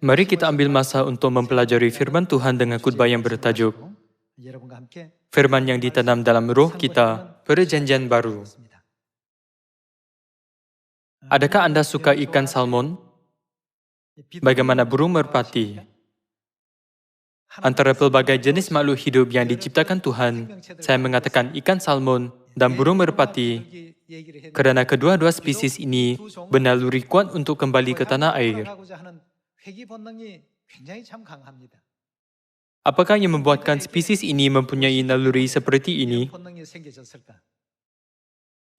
Mari kita ambil masa untuk mempelajari firman Tuhan dengan khutbah yang bertajuk Firman yang ditanam dalam roh kita, Perjanjian Baru. Adakah Anda suka ikan salmon? Bagaimana burung merpati? Antara pelbagai jenis makhluk hidup yang diciptakan Tuhan, saya mengatakan ikan salmon dan burung merpati kerana kedua-dua spesies ini bernaluri kuat untuk kembali ke tanah air. Apakah yang membuatkan spesies ini mempunyai naluri seperti ini?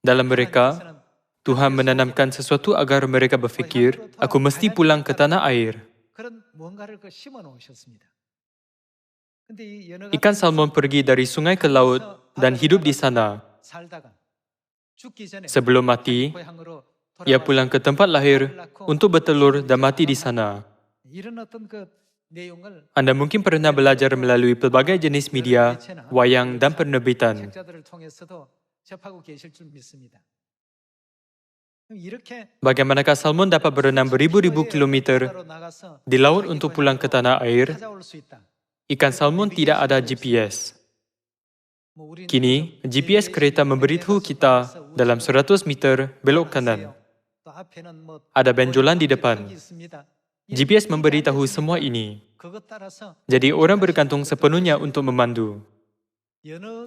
Dalam mereka, Tuhan menanamkan sesuatu agar mereka berfikir, aku mesti pulang ke tanah air. Ikan salmon pergi dari sungai ke laut dan hidup di sana. Sebelum mati, ia pulang ke tempat lahir untuk bertelur dan mati di sana. Anda mungkin pernah belajar melalui pelbagai jenis media, wayang dan penerbitan. Bagaimanakah salmon dapat berenang beribu-ribu kilometer di laut untuk pulang ke tanah air? Ikan salmon tidak ada GPS. Kini, GPS kereta memberitahu kita dalam 100 meter belok kanan. Ada benjolan di depan. GPS memberitahu semua ini. Jadi orang bergantung sepenuhnya untuk memandu.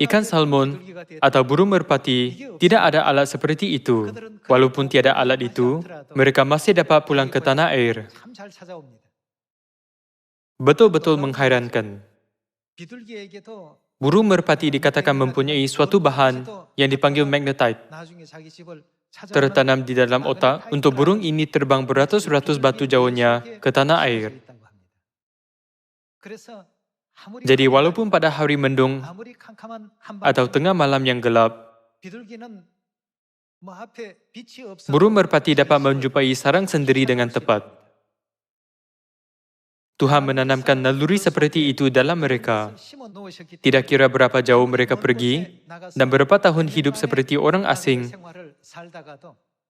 Ikan salmon atau burung merpati tidak ada alat seperti itu. Walaupun tiada alat itu, mereka masih dapat pulang ke tanah air. Betul-betul menghairankan. Burung merpati dikatakan mempunyai suatu bahan yang dipanggil magnetite. Tertanam di dalam otak untuk burung ini terbang beratus-ratus batu jauhnya ke tanah air. Jadi walaupun pada hari mendung atau tengah malam yang gelap, burung merpati dapat menjumpai sarang sendiri dengan tepat. Tuhan menanamkan naluri seperti itu dalam mereka. Tidak kira berapa jauh mereka pergi dan berapa tahun hidup seperti orang asing,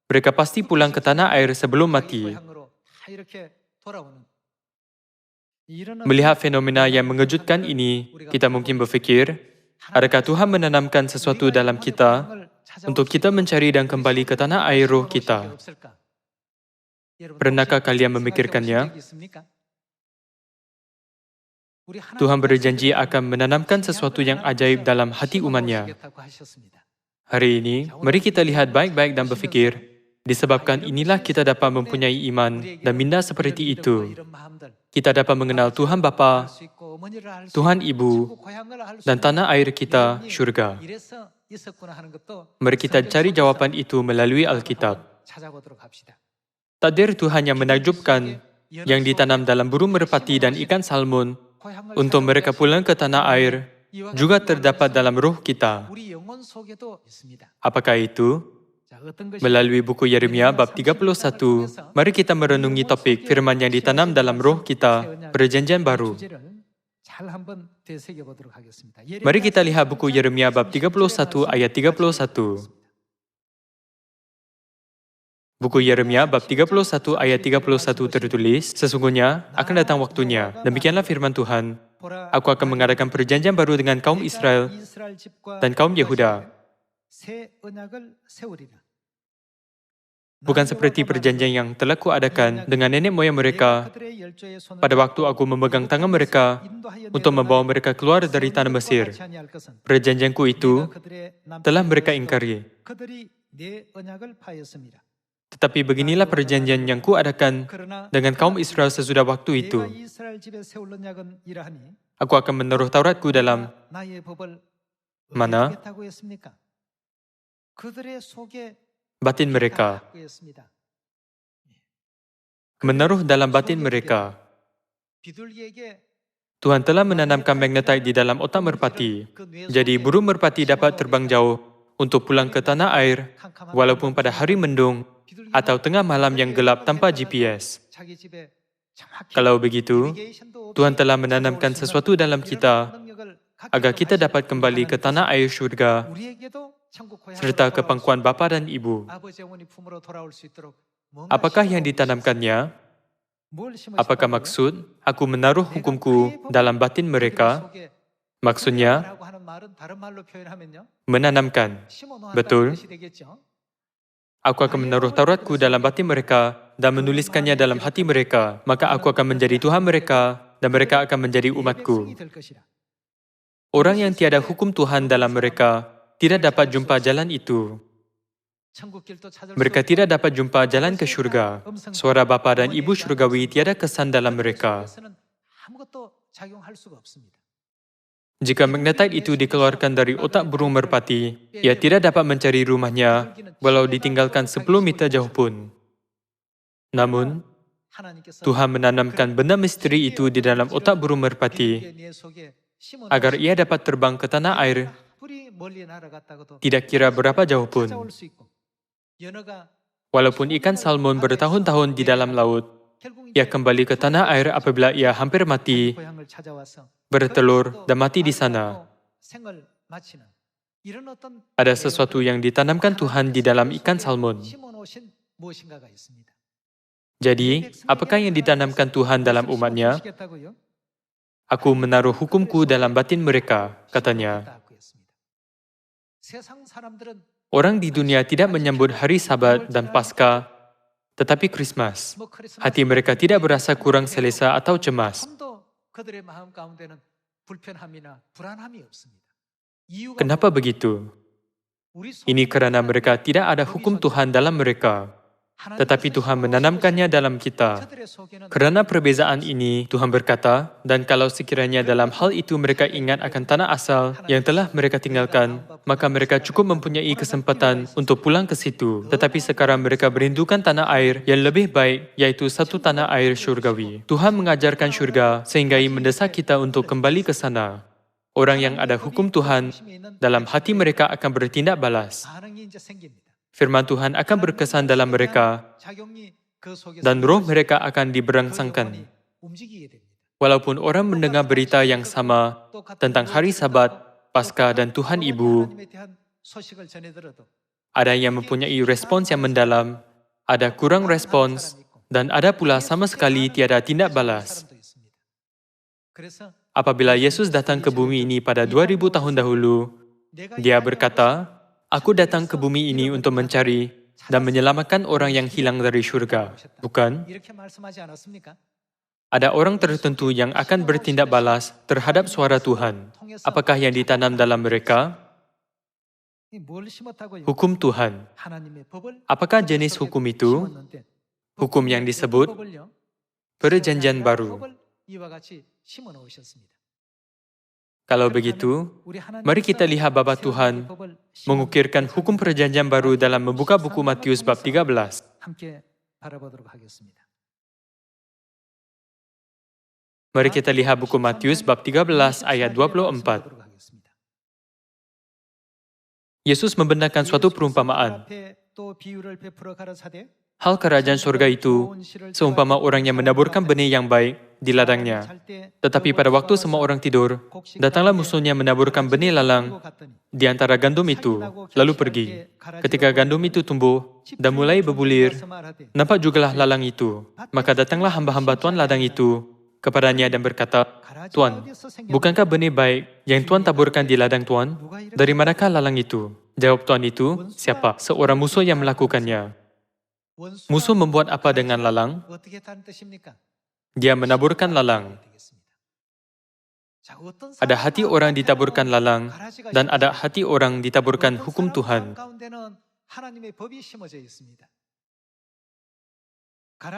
mereka pasti pulang ke tanah air sebelum mati. Melihat fenomena yang mengejutkan ini, kita mungkin berfikir, adakah Tuhan menanamkan sesuatu dalam kita untuk kita mencari dan kembali ke tanah air roh kita? Pernahkah kalian memikirkannya? Tuhan berjanji akan menanamkan sesuatu yang ajaib dalam hati umatnya. Hari ini, mari kita lihat baik-baik dan berfikir, disebabkan inilah kita dapat mempunyai iman dan minda seperti itu. Kita dapat mengenal Tuhan Bapa, Tuhan Ibu, dan tanah air kita, syurga. Mari kita cari jawapan itu melalui Alkitab. Takdir Tuhan yang menakjubkan, yang ditanam dalam burung merpati dan ikan salmon, untuk mereka pulang ke tanah air, juga terdapat dalam roh kita. Apakah itu? Melalui buku Yeremia bab 31, mari kita merenungi topik firman yang ditanam dalam roh kita, Perjanjian Baru. Mari kita lihat buku Yeremia bab 31 ayat 31. Buku Yeremia bab 31 ayat 31 tertulis, sesungguhnya akan datang waktunya, demikianlah firman Tuhan, aku akan mengadakan perjanjian baru dengan kaum Israel dan kaum Yehuda. Bukan seperti perjanjian yang telah kuadakan dengan nenek moyang mereka pada waktu aku memegang tangan mereka untuk membawa mereka keluar dari tanah Mesir. Perjanjianku itu telah mereka ingkari. Tetapi beginilah perjanjian yang kuadakan dengan kaum Israel sesudah waktu itu. Aku akan menaruh Tauratku dalam mana? Batin mereka. Menaruh dalam batin mereka. Tuhan telah menanamkan magnetite di dalam otak merpati. Jadi burung merpati dapat terbang jauh untuk pulang ke tanah air, walaupun pada hari mendung atau tengah malam yang gelap tanpa GPS. Kalau begitu, Tuhan telah menanamkan sesuatu dalam kita agar kita dapat kembali ke tanah air syurga serta ke pangkuan Bapa dan Ibu. Apakah yang ditanamkannya? Apakah maksud aku menaruh hukumku dalam batin mereka? Maksudnya, menanamkan. Betul? Aku akan menaruh Tauratku dalam batin mereka dan menuliskannya dalam hati mereka. Maka aku akan menjadi Tuhan mereka dan mereka akan menjadi umatku. Orang yang tiada hukum Tuhan dalam mereka tidak dapat jumpa jalan itu. Mereka tidak dapat jumpa jalan ke syurga. Suara Bapa dan Ibu Syurgawi tiada kesan dalam mereka. Jika magnetite itu dikeluarkan dari otak burung merpati, ia tidak dapat mencari rumahnya walau ditinggalkan 10 meter jauh pun. Namun, Tuhan menanamkan benda misteri itu di dalam otak burung merpati agar ia dapat terbang ke tanah air tidak kira berapa jauh pun. Walaupun ikan salmon bertahun-tahun di dalam laut, ia kembali ke tanah air apabila ia hampir mati, bertelur dan mati di sana. Ada sesuatu yang ditanamkan Tuhan di dalam ikan salmon. Jadi, apakah yang ditanamkan Tuhan dalam umatnya? Aku menaruh hukumku dalam batin mereka, katanya. Orang di dunia tidak menyambut hari Sabat dan Paskah, tetapi Krismas. Hati mereka tidak berasa kurang selesa atau cemas. Kenapa begitu? Ini karena mereka tidak ada hukum Tuhan dalam mereka. Tetapi Tuhan menanamkannya dalam kita. Kerana perbezaan ini, Tuhan berkata, dan kalau sekiranya dalam hal itu mereka ingat akan tanah asal yang telah mereka tinggalkan, maka mereka cukup mempunyai kesempatan untuk pulang ke situ. Tetapi sekarang mereka merindukan tanah air yang lebih baik, yaitu satu tanah air syurgawi. Tuhan mengajarkan syurga sehingga ia mendesak kita untuk kembali ke sana. Orang yang ada hukum Tuhan, dalam hati mereka akan bertindak balas. Firman Tuhan akan berkesan dalam mereka dan roh mereka akan diberangsangkan. Walaupun orang mendengar berita yang sama tentang hari Sabat, Paskah dan Tuhan Ibu, ada yang mempunyai respons yang mendalam, ada kurang respons, dan ada pula sama sekali tiada tindak balas. Apabila Yesus datang ke bumi ini pada 2000 tahun dahulu, Dia berkata, Aku datang ke bumi ini untuk mencari dan menyelamatkan orang yang hilang dari syurga. Bukan? Ada orang tertentu yang akan bertindak balas terhadap suara Tuhan. Apakah yang ditanam dalam mereka? Hukum Tuhan. Apakah jenis hukum itu? Hukum yang disebut Perjanjian Baru. Kalau begitu, mari kita lihat Bapa Tuhan mengukirkan hukum perjanjian baru dalam membuka buku Matius bab 13. Mari kita lihat buku Matius bab 13 ayat 24. Yesus membenarkan suatu perumpamaan. Hal kerajaan surga itu seumpama orang yang menaburkan benih yang baik di ladangnya. Tetapi pada waktu semua orang tidur, datanglah musuhnya menaburkan benih lalang di antara gandum itu, lalu pergi. Ketika gandum itu tumbuh dan mulai berbulir, nampak jugalah lalang itu. Maka datanglah hamba-hamba tuan ladang itu kepadanya dan berkata, Tuan, bukankah benih baik yang Tuan taburkan di ladang Tuan? Dari manakah lalang itu? Jawab tuan itu, siapa? Seorang musuh yang melakukannya. Musuh membuat apa dengan lalang? Dia menaburkan lalang. Ada hati orang ditaburkan lalang, dan ada hati orang ditaburkan hukum Tuhan.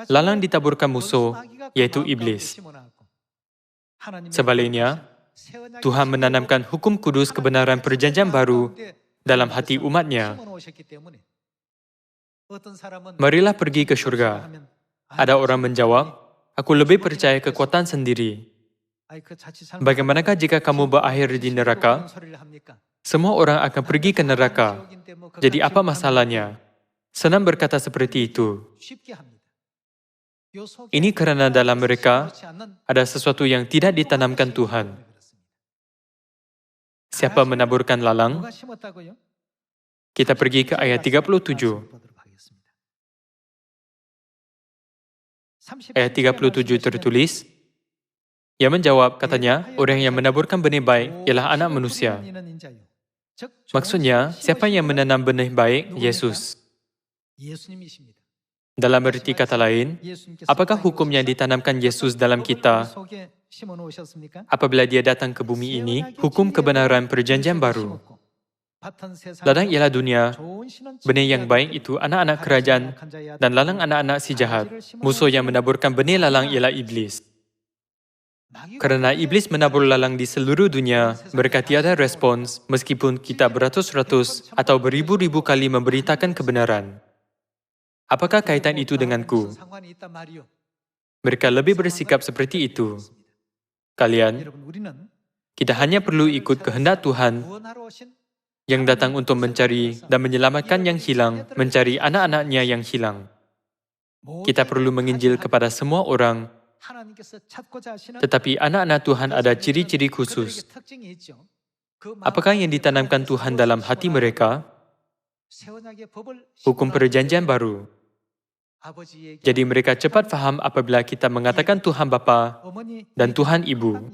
Lalang ditaburkan musuh, yaitu iblis. Sebaliknya, Tuhan menanamkan hukum kudus kebenaran perjanjian baru dalam hati umatnya. Marilah pergi ke syurga. Ada orang menjawab, aku lebih percaya kekuatan sendiri. Bagaimanakah jika kamu berakhir di neraka? Semua orang akan pergi ke neraka. Jadi apa masalahnya? Senang berkata seperti itu. Ini karena dalam mereka ada sesuatu yang tidak ditanamkan Tuhan. Siapa menaburkan lalang? Kita pergi ke ayat 37. ayat 37 tertulis, ia menjawab, katanya, orang yang menaburkan benih baik ialah anak manusia. Maksudnya, siapa yang menanam benih baik? Yesus. Dalam arti kata lain, apakah hukum yang ditanamkan Yesus dalam kita apabila dia datang ke bumi ini? Hukum kebenaran perjanjian baru. Ladang ialah dunia, benih yang baik itu anak-anak kerajaan, dan lalang anak-anak si jahat. Musuh yang menaburkan benih lalang ialah iblis. Karena iblis menabur lalang di seluruh dunia, mereka tiada respons meskipun kita beratus-ratus atau beribu-ribu kali memberitakan kebenaran. Apakah kaitan itu denganku? Mereka lebih bersikap seperti itu. Kalian, kita hanya perlu ikut kehendak Tuhan yang datang untuk mencari dan menyelamatkan yang hilang, mencari anak-anaknya yang hilang. Kita perlu menginjil kepada semua orang, tetapi anak-anak Tuhan ada ciri-ciri khusus. Apakah yang ditanamkan Tuhan dalam hati mereka? Hukum perjanjian baru. Jadi mereka cepat faham apabila kita mengatakan Tuhan Bapa dan Tuhan Ibu.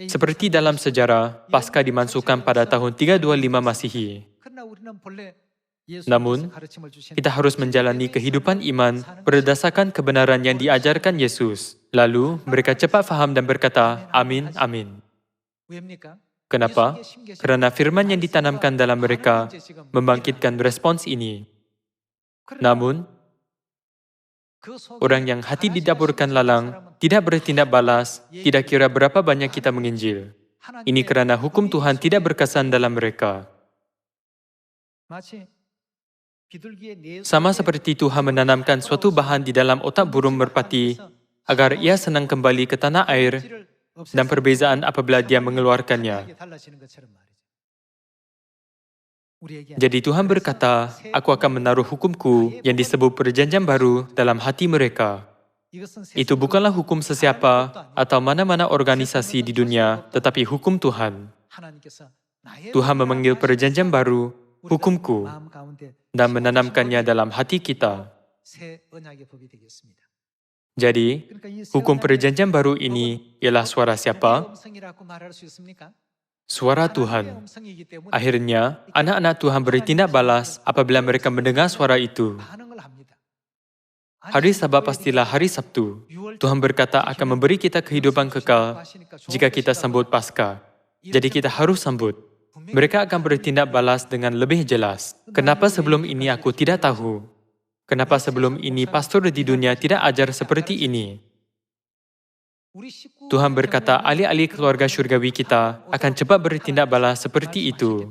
Seperti dalam sejarah, Paskah dimansuhkan pada tahun 325 Masihi. Namun, kita harus menjalani kehidupan iman berdasarkan kebenaran yang diajarkan Yesus. Lalu, mereka cepat faham dan berkata, Amin, Amin. Kenapa? Karena firman yang ditanamkan dalam mereka membangkitkan respons ini. Namun, orang yang hati didaburkan lalang tidak bertindak balas, tidak kira berapa banyak kita menginjil. Ini kerana hukum Tuhan tidak berkesan dalam mereka. Sama seperti Tuhan menanamkan suatu bahan di dalam otak burung merpati agar ia senang kembali ke tanah air dan perbezaan apabila dia mengeluarkannya. Jadi Tuhan berkata, aku akan menaruh hukumku yang disebut perjanjian baru dalam hati mereka. Itu bukanlah hukum sesiapa atau mana-mana organisasi di dunia, tetapi hukum Tuhan. Tuhan memanggil perjanjian baru, hukumku, dan menanamkannya dalam hati kita. Jadi, hukum perjanjian baru ini ialah suara siapa? Suara Tuhan. Akhirnya, anak-anak Tuhan bertindak balas apabila mereka mendengar suara itu. Hari Sabat pastilah hari Sabtu. Tuhan berkata akan memberi kita kehidupan kekal jika kita sambut Paskah. Jadi kita harus sambut. Mereka akan bertindak balas dengan lebih jelas. Kenapa sebelum ini aku tidak tahu? Kenapa sebelum ini pastor di dunia tidak ajar seperti ini? Tuhan berkata, ahli-ahli keluarga syurgawi kita akan cepat bertindak balas seperti itu.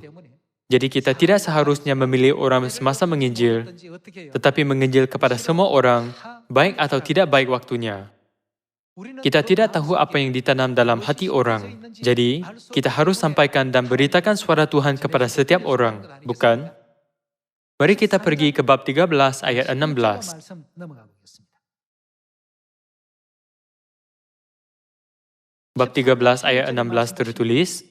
Jadi kita tidak seharusnya memilih orang semasa menginjil, tetapi menginjil kepada semua orang, baik atau tidak baik waktunya. Kita tidak tahu apa yang ditanam dalam hati orang. Jadi, kita harus sampaikan dan beritakan suara Tuhan kepada setiap orang, bukan? Mari kita pergi ke bab 13 ayat 16. Bab 13 ayat 16 tertulis,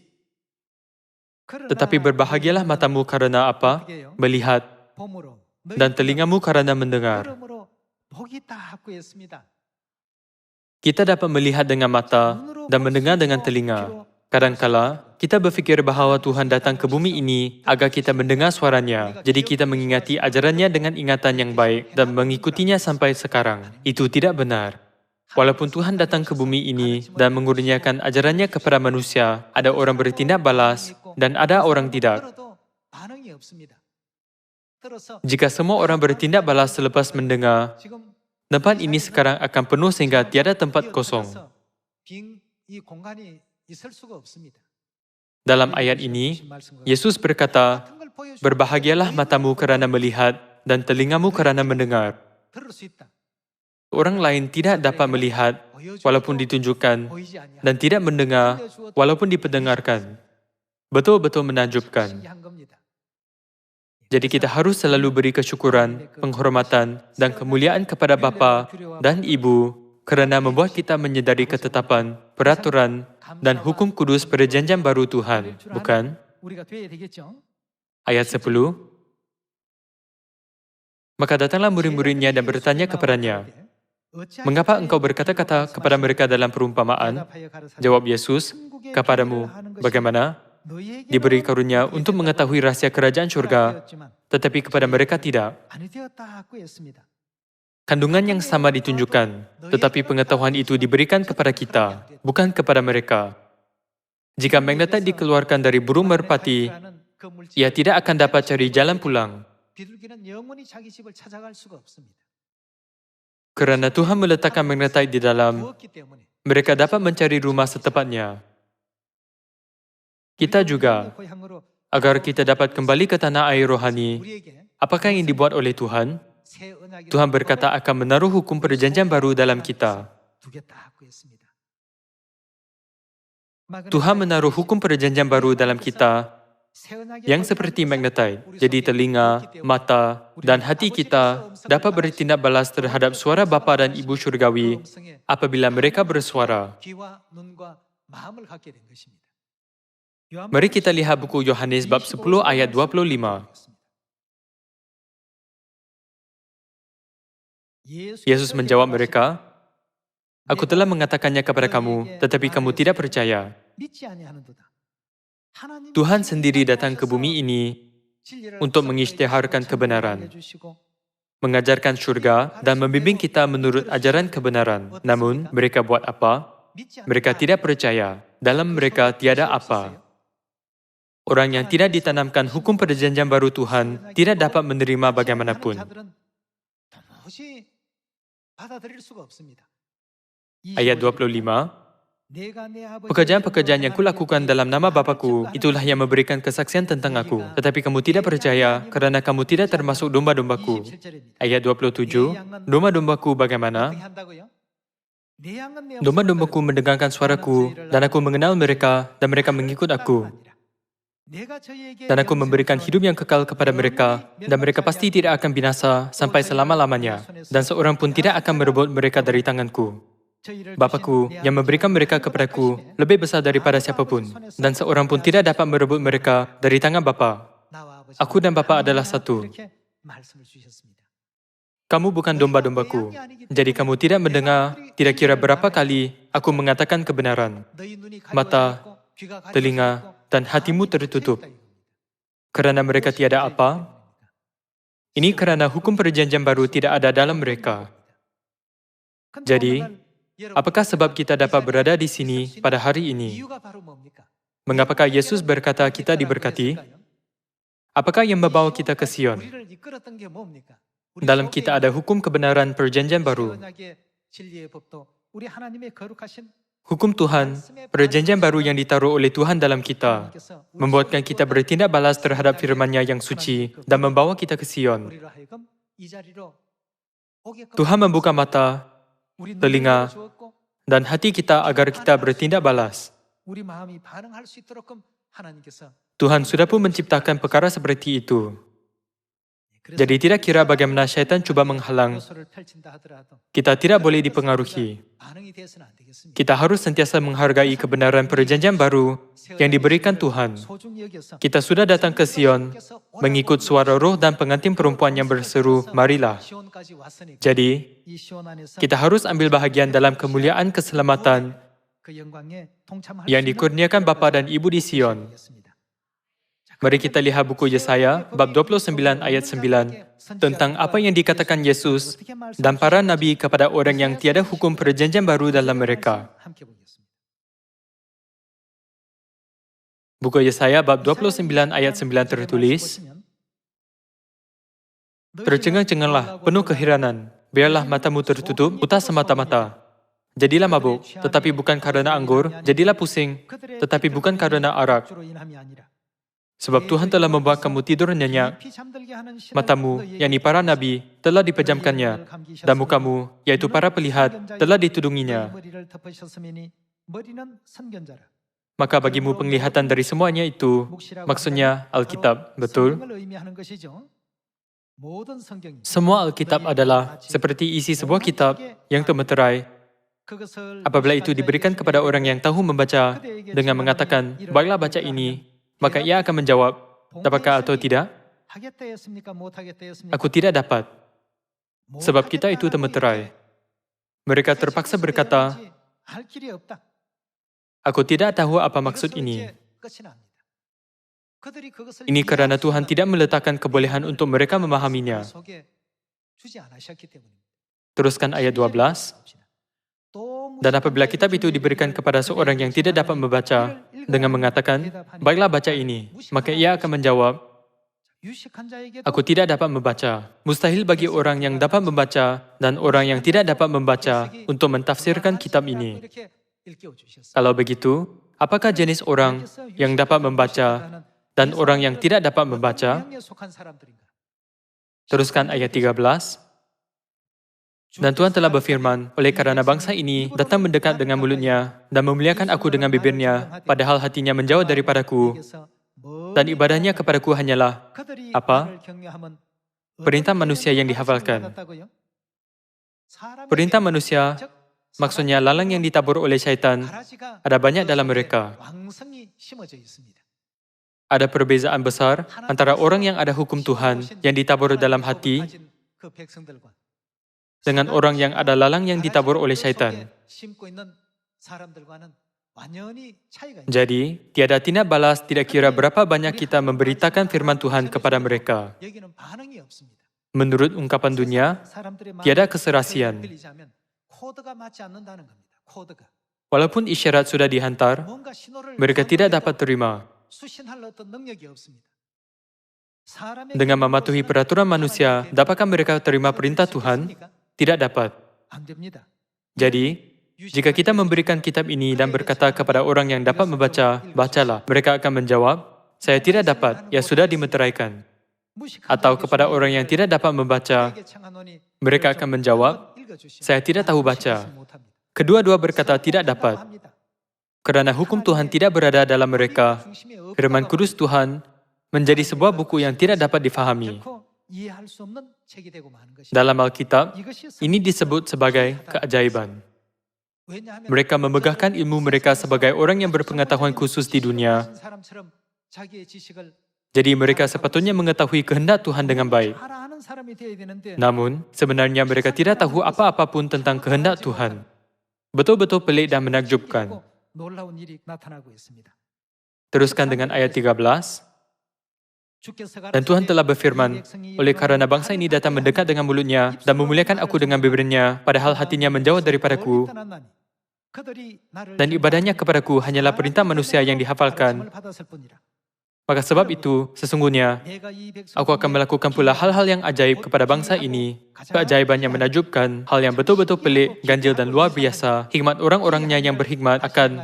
tetapi berbahagialah matamu karena apa? Melihat, dan telingamu karena mendengar. Kita dapat melihat dengan mata dan mendengar dengan telinga. Kadangkala, kita berfikir bahawa Tuhan datang ke bumi ini agar kita mendengar suaranya. Jadi kita mengingati ajarannya dengan ingatan yang baik dan mengikutinya sampai sekarang. Itu tidak benar. Walaupun Tuhan datang ke bumi ini dan mengurniakan ajarannya kepada manusia, ada orang bertindak balas dan ada orang tidak. Jika semua orang bertindak balas selepas mendengar, tempat ini sekarang akan penuh sehingga tiada tempat kosong. Dalam ayat ini, Yesus berkata, berbahagialah matamu kerana melihat dan telingamu kerana mendengar. Orang lain tidak dapat melihat walaupun ditunjukkan dan tidak mendengar walaupun diperdengarkan. Betul-betul menakjubkan. Jadi kita harus selalu beri kesyukuran, penghormatan dan kemuliaan kepada Bapa dan Ibu kerana membuat kita menyedari ketetapan, peraturan dan hukum kudus perjanjian baru Tuhan, bukan? Ayat 10. Maka datanglah murid-muridnya dan bertanya kepadanya, "Mengapa engkau berkata-kata kepada mereka dalam perumpamaan?" Jawab Yesus, "Kepadamu, bagaimana? Diberi karunia untuk mengetahui rahasia kerajaan surga, tetapi kepada mereka tidak. Kandungan yang sama ditunjukkan, tetapi pengetahuan itu diberikan kepada kita, bukan kepada mereka. Jika magnetite dikeluarkan dari burung merpati, ia tidak akan dapat cari jalan pulang. Kerana Tuhan meletakkan magnetite di dalam, mereka dapat mencari rumah setepatnya. Kita juga, agar kita dapat kembali ke tanah air rohani, apakah yang dibuat oleh Tuhan? Tuhan berkata akan menaruh hukum perjanjian baru dalam kita. Tuhan menaruh hukum perjanjian baru dalam kita yang seperti magnetite. Jadi telinga, mata, dan hati kita dapat bertindak balas terhadap suara Bapa dan Ibu Syurgawi apabila mereka bersuara. Mari kita lihat buku Yohanes bab 10 ayat 25. Yesus menjawab mereka, "Aku telah mengatakannya kepada kamu, tetapi kamu tidak percaya." Tuhan sendiri datang ke bumi ini untuk mengisytiharkan kebenaran, mengajarkan surga, dan membimbing kita menurut ajaran kebenaran. Namun, mereka buat apa? Mereka tidak percaya. Dalam mereka tiada apa. Orang yang tidak ditanamkan hukum perjanjian baru Tuhan tidak dapat menerima bagaimanapun. Ayat 25, "Pekerjaan-pekerjaan yang kulakukan dalam nama Bapa-Ku, itulah yang memberikan kesaksian tentang Aku. Tetapi kamu tidak percaya, kerana kamu tidak termasuk domba-dombaku." Ayat 27, "Domba-dombaku bagaimana? Domba-dombaku mendengarkan suaraku, dan Aku mengenal mereka, dan mereka mengikut Aku. Dan Aku memberikan hidup yang kekal kepada mereka, dan mereka pasti tidak akan binasa sampai selama-lamanya, dan seorang pun tidak akan merebut mereka dari tanganku. Bapa-Ku yang memberikan mereka kepadaku lebih besar daripada siapapun, dan seorang pun tidak dapat merebut mereka dari tangan Bapa. Aku dan Bapa adalah satu. Kamu bukan domba-dombaku, jadi kamu tidak mendengar, tidak kira berapa kali Aku mengatakan kebenaran. Mata, telinga, dan hatimu tertutup. Kerana mereka tiada apa? Ini kerana hukum perjanjian baru tidak ada dalam mereka. Jadi, apakah sebab kita dapat berada di sini pada hari ini? Mengapakah Yesus berkata kita diberkati? Apakah yang membawa kita ke Sion? Dalam kita ada hukum kebenaran perjanjian baru. Hukum Tuhan, perjanjian baru yang ditaruh oleh Tuhan dalam kita, membuatkan kita bertindak balas terhadap firman-Nya yang suci dan membawa kita ke Sion. Tuhan membuka mata, telinga, dan hati kita agar kita bertindak balas. Tuhan sudah pun menciptakan perkara seperti itu. Jadi tidak kira bagaimana syaitan cuba menghalang, kita tidak boleh dipengaruhi. Kita harus sentiasa menghargai kebenaran perjanjian baru yang diberikan Tuhan. Kita sudah datang ke Sion, mengikut suara roh dan pengantin perempuan yang berseru, "Marilah." Jadi, kita harus ambil bahagian dalam kemuliaan keselamatan yang dikurniakan Bapa dan Ibu di Sion. Mari kita lihat buku Yesaya, bab 29 ayat 9, tentang apa yang dikatakan Yesus dan para nabi kepada orang yang tiada hukum perjanjian baru dalam mereka. Buku Yesaya, bab 29 ayat 9 tertulis, "Tercengang-cenganglah, penuh keheranan, biarlah matamu tertutup, buta semata-mata. Jadilah mabuk, tetapi bukan karena anggur, jadilah pusing, tetapi bukan karena arak. Sebab Tuhan telah membuat kamu tidur nyenyak, matamu, yakni para nabi, telah dipejamkannya, dan mukamu, yaitu para pelihat, telah ditudunginya. Maka bagimu penglihatan dari semuanya itu," maksudnya Alkitab, betul? Semua Alkitab adalah seperti isi sebuah kitab yang termeterai. Apabila itu diberikan kepada orang yang tahu membaca dengan mengatakan, "Baiklah baca ini," maka ia akan menjawab, "Dapatkah atau tidak?" Aku tidak dapat. sebab kita itu temeterai. Mereka terpaksa berkata, "Aku tidak tahu apa maksud ini." Ini karena Tuhan tidak meletakkan kebolehan untuk mereka memahaminya. Teruskan ayat 12. Dan apabila kitab itu diberikan kepada seorang yang tidak dapat membaca, dengan mengatakan, "Baiklah baca ini," maka ia akan menjawab, "Aku tidak dapat membaca." Mustahil bagi orang yang dapat membaca dan orang yang tidak dapat membaca untuk mentafsirkan kitab ini. Kalau begitu, apakah jenis orang yang dapat membaca dan orang yang tidak dapat membaca? Teruskan ayat 13. Dan Tuhan telah berfirman, oleh karena bangsa ini datang mendekat dengan mulutnya dan memuliakan aku dengan bibirnya, padahal hatinya menjauh daripadaku, dan ibadahnya kepadaku hanyalah apa? Perintah manusia yang dihafalkan. Perintah manusia, maksudnya lalang yang ditabur oleh syaitan, ada banyak dalam mereka. Ada perbezaan besar antara orang yang ada hukum Tuhan yang ditabur dalam hati dengan orang yang ada lalang yang ditabur oleh syaitan. Jadi, tiada tindak balas tidak kira berapa banyak kita memberitakan firman Tuhan kepada mereka. Menurut ungkapan dunia, tiada keserasian. Walaupun isyarat sudah dihantar, mereka tidak dapat terima. Dengan mematuhi peraturan manusia, dapatkah mereka terima perintah Tuhan? Tidak dapat. Jadi, jika kita memberikan kitab ini dan berkata kepada orang yang dapat membaca, "Bacalah," mereka akan menjawab, "Saya tidak dapat," ya sudah dimeteraikan. Atau kepada orang yang tidak dapat membaca, mereka akan menjawab, "Saya tidak tahu baca." Kedua-dua berkata tidak dapat. Karena hukum Tuhan tidak berada dalam mereka, firman kudus Tuhan menjadi sebuah buku yang tidak dapat difahami. Dalam Alkitab, ini disebut sebagai keajaiban. Mereka memegahkan ilmu mereka sebagai orang yang berpengetahuan khusus di dunia. Jadi mereka sepatutnya mengetahui kehendak Tuhan dengan baik. Namun, sebenarnya mereka tidak tahu apa-apa pun tentang kehendak Tuhan. Betul-betul pelik dan menakjubkan. Teruskan dengan ayat 13. Dan Tuhan telah berfirman, oleh karena bangsa ini datang mendekat dengan mulutnya dan memuliakan aku dengan bibirnya, padahal hatinya menjauh daripadaku, dan ibadahnya kepadaku hanyalah perintah manusia yang dihafalkan. Maka sebab itu, sesungguhnya, aku akan melakukan pula hal-hal yang ajaib kepada bangsa ini, keajaiban yang menakjubkan, hal yang betul-betul pelik, ganjil dan luar biasa, hikmat orang-orangnya yang berhikmat akan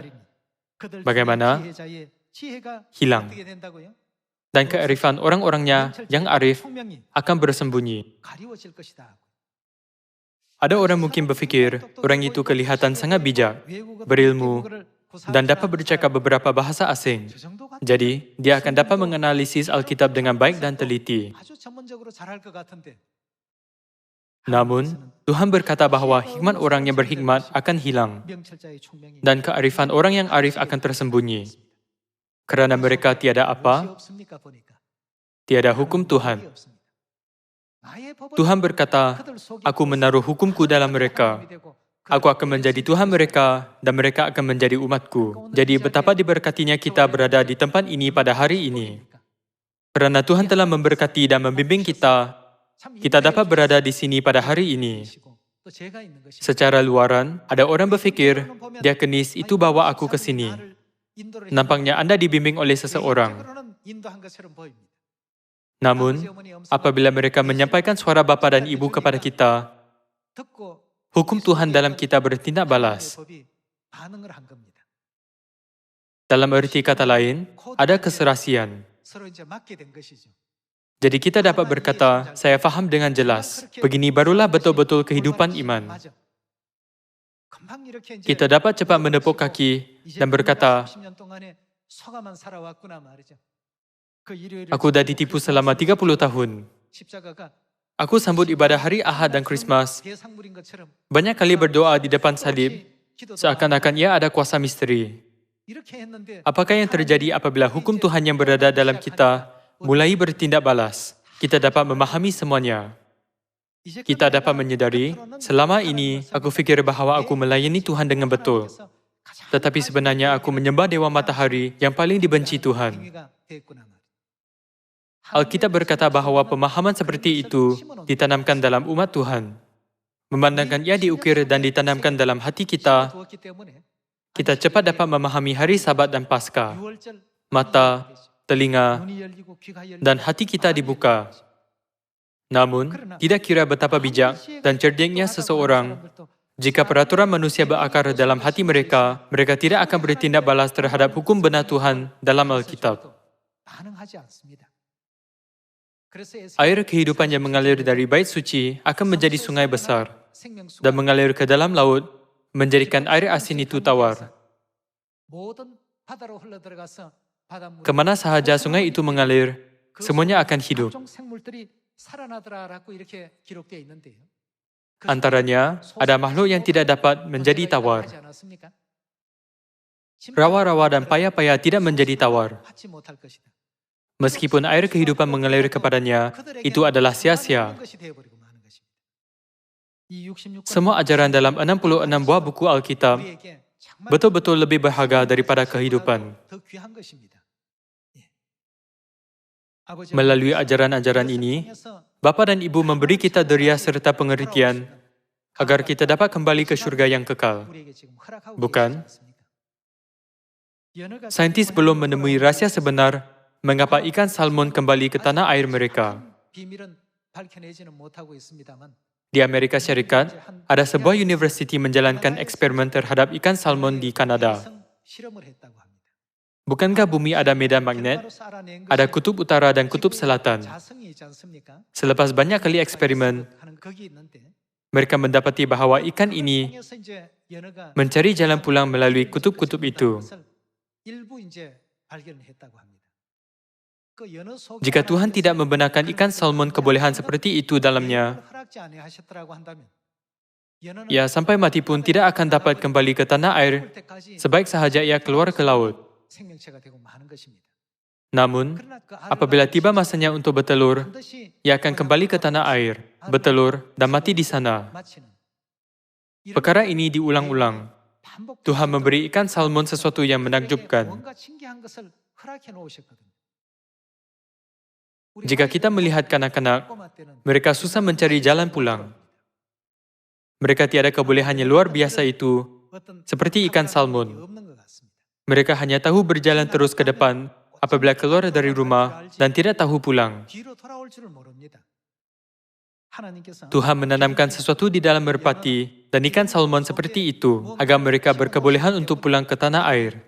bagaimana? Hilang. Dan kearifan orang-orangnya yang arif akan bersembunyi. Ada orang mungkin berfikir, orang itu kelihatan sangat bijak, berilmu, dan dapat bercakap beberapa bahasa asing. Jadi, dia akan dapat menganalisis Alkitab dengan baik dan teliti. Namun, Tuhan berkata bahwa hikmat orang yang berhikmat akan hilang, dan kearifan orang yang arif akan tersembunyi. Karena mereka tiada apa? Tiada hukum Tuhan. Tuhan berkata, aku menaruh hukumku dalam mereka. Aku akan menjadi Tuhan mereka, dan mereka akan menjadi umatku. Jadi betapa diberkatinya kita berada di tempat ini pada hari ini. Karena Tuhan telah memberkati dan membimbing kita, kita dapat berada di sini pada hari ini. Secara luaran, ada orang berfikir, diakonis itu bawa aku ke sini. Nampaknya Anda dibimbing oleh seseorang. Namun, apabila mereka menyampaikan suara bapa dan ibu kepada kita, hukum Tuhan dalam kita bertindak balas. Dalam arti kata lain, ada keserasian. Jadi kita dapat berkata, saya faham dengan jelas. Begini barulah betul-betul kehidupan iman. Kita dapat cepat menepuk kaki dan berkata, aku dah ditipu selama 30 tahun. Aku sambut ibadah hari Ahad dan Krismas. Banyak kali berdoa di depan salib, seakan-akan ia ada kuasa misteri. Apakah yang terjadi apabila hukum Tuhan yang berada dalam kita mulai bertindak balas? Kita dapat memahami semuanya. kita dapat menyadari, selama ini aku fikir bahawa aku melayani Tuhan dengan betul. Tetapi sebenarnya aku menyembah Dewa Matahari yang paling dibenci Tuhan. Alkitab berkata bahawa pemahaman seperti itu ditanamkan dalam umat Tuhan. Memandangkan ia diukir dan ditanamkan dalam hati kita, kita cepat dapat memahami hari Sabat dan Paskah. Mata, telinga, dan hati kita dibuka. Namun, tidak kira betapa bijak dan cerdiknya seseorang, jika peraturan manusia berakar dalam hati mereka, mereka tidak akan bertindak balas terhadap hukum benar Tuhan dalam Alkitab. Air kehidupan yang mengalir dari bait suci akan menjadi sungai besar dan mengalir ke dalam laut, menjadikan air asin itu tawar. Kemana sahaja sungai itu mengalir, semuanya akan hidup. Antaranya, ada makhluk yang tidak dapat menjadi tawar. Rawa-rawa dan paya-paya tidak menjadi tawar. Meskipun air kehidupan mengalir kepadanya, itu adalah sia-sia. Semua ajaran dalam 66 buah buku Alkitab betul-betul lebih berharga daripada kehidupan. Melalui ajaran-ajaran ini, Bapa dan Ibu memberi kita deria serta pengertian agar kita dapat kembali ke syurga yang kekal. Bukan? Saintis belum menemui rahsia sebenar mengapa ikan salmon kembali ke tanah air mereka. Di Amerika Syarikat, ada sebuah universiti menjalankan eksperimen terhadap ikan salmon di Kanada. Bukankah bumi ada medan magnet? Ada kutub utara dan kutub selatan. Selepas banyak kali eksperimen, mereka mendapati bahawa ikan ini mencari jalan pulang melalui kutub-kutub itu. Jika Tuhan tidak membenarkan ikan salmon kebolehan seperti itu dalamnya, ia sampai mati pun tidak akan dapat kembali ke tanah air sebaik sahaja ia keluar ke laut. Namun, apabila tiba masanya untuk bertelur, ia akan kembali ke tanah air, bertelur dan mati di sana. Perkara ini diulang-ulang. Tuhan memberi ikan salmon sesuatu yang menakjubkan. Jika kita melihat kanak-kanak, mereka susah mencari jalan pulang. Mereka tiada kebolehan yang luar biasa itu, seperti ikan salmon. Mereka hanya tahu berjalan terus ke depan apabila keluar dari rumah dan tidak tahu pulang. Tuhan menanamkan sesuatu di dalam merpati dan ikan salmon seperti itu agar mereka berkebolehan untuk pulang ke tanah air.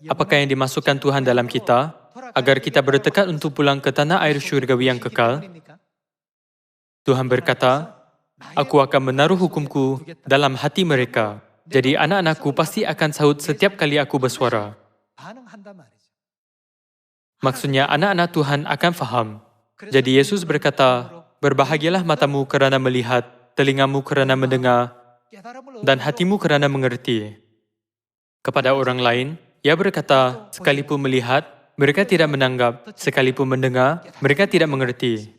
Apakah yang dimasukkan Tuhan dalam kita agar kita bertekad untuk pulang ke tanah air syurgawi yang kekal? Tuhan berkata, "Aku akan menaruh hukumku dalam hati mereka. Jadi anak-anakku pasti akan sahut setiap kali aku bersuara." Maksudnya anak-anak Tuhan akan faham. Jadi Yesus berkata, "Berbahagialah matamu kerana melihat, telingamu kerana mendengar, dan hatimu kerana mengerti." Kepada orang lain, ia berkata, "Sekalipun melihat, mereka tidak menanggap. Sekalipun mendengar, mereka tidak mengerti."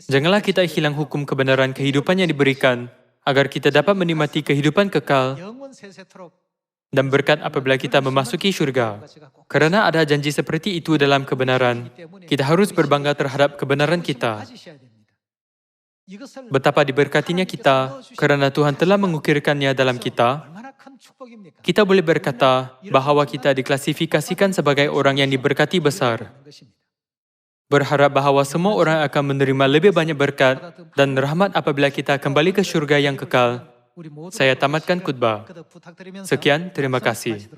Janganlah kita hilang hukum kebenaran kehidupan yang diberikan, agar kita dapat menikmati kehidupan kekal dan berkat apabila kita memasuki syurga. Kerana ada janji seperti itu dalam kebenaran, kita harus berbangga terhadap kebenaran kita. Betapa diberkatinya kita, kerana Tuhan telah mengukirkannya dalam kita. Kita boleh berkata bahawa kita diklasifikasikan sebagai orang yang diberkati besar. Berharap bahawa semua orang akan menerima lebih banyak berkat dan rahmat apabila kita kembali ke syurga yang kekal. Saya tamatkan khutbah. Sekian, terima kasih.